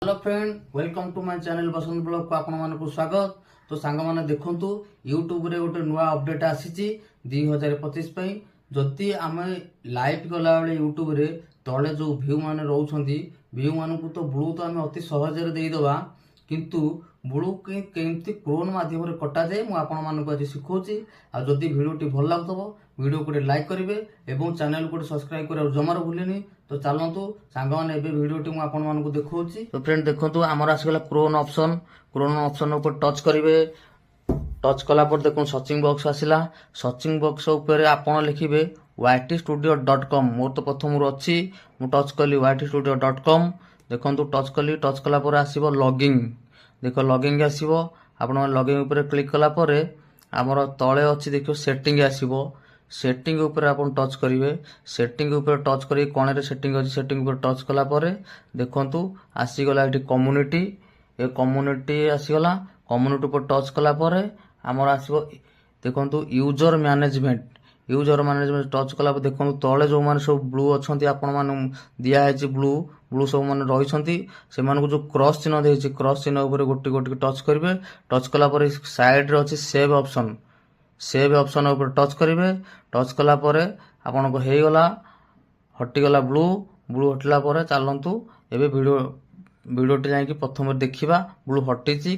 Hello friend, welcome to my channel Basant blog को आपण मानक स्वागत। तो सांग माने देखंतु यूट्यूब रे गोटे नुआ अपडेट आसीची 2025 पई। जति आमे लाइव गला बेले यूट्यूब रे तळे जो व्यू माने रहउछंती व्यू मानकु तो ब्लू तो आमे अति सहज रे देई दबा, किंतु ब्लू केमती क्रोन माध्यम रे कटा जाए मु आपण मानक आज सिखौची। आ जति वीडियोटी भल लागतबो वीडियो को लाइक करिवे एवं चैनल को सब्सक्राइब कर जमार भूलेनी। तो चलतु सांग मैंने एबे वीडियोटी मु आपण मानक देखौची। तो फ्रेंड देखंतु हमर आसीगला क्रोन ऑप्शन ऊपर टच करिवे। टच कला पर देखो सर्चिंग बॉक्स आसिला। सर्चिंग बॉक्स ऊपर आपण लिखिबे ytstudio.com। मोर तो प्रथम अच्छी मु टच कली ytstudio.com। देखंतु टच कली, टच कला पर आसीबो लॉगिंग। देखो लॉगिंग आसीबो, आपण लॉगिंग ऊपर क्लिक कला पर हमर तळे अछि देखो सेटिंग आसीबो। सेटिंग ऊपर आपण टच करिवे। सेटिंग ऊपर टच करी कोणे रे सेटिंग अछि सेटिंग ऊपर टच कला पर देखंतु आसी गला एठी कम्युनिटी। ए कम्युनिटी आसी गला। कम्युनिटी ऊपर टच कला पर हमर आसीबो देखंतु user management. User management touch कला पर देखंतु तळे जो माने सब ब्लू अछंती आपण माने दिया है ब्लू सब माने रहिसंती से मानको जो क्रॉस चिन्ह देछि क्रॉस चिन्ह ऊपर गोटी गोटी टच करिवे। टच कला पर साइड रे अछि सेव ऑप्शन। सेव ऑप्शन ऊपर टच करिवे। टच कला पर आपन को हेई गला हटी गला ब्लू हटला पर चलंतु एबे वीडियोटी जाई कि प्रथम देखिबा ब्लू हटिची।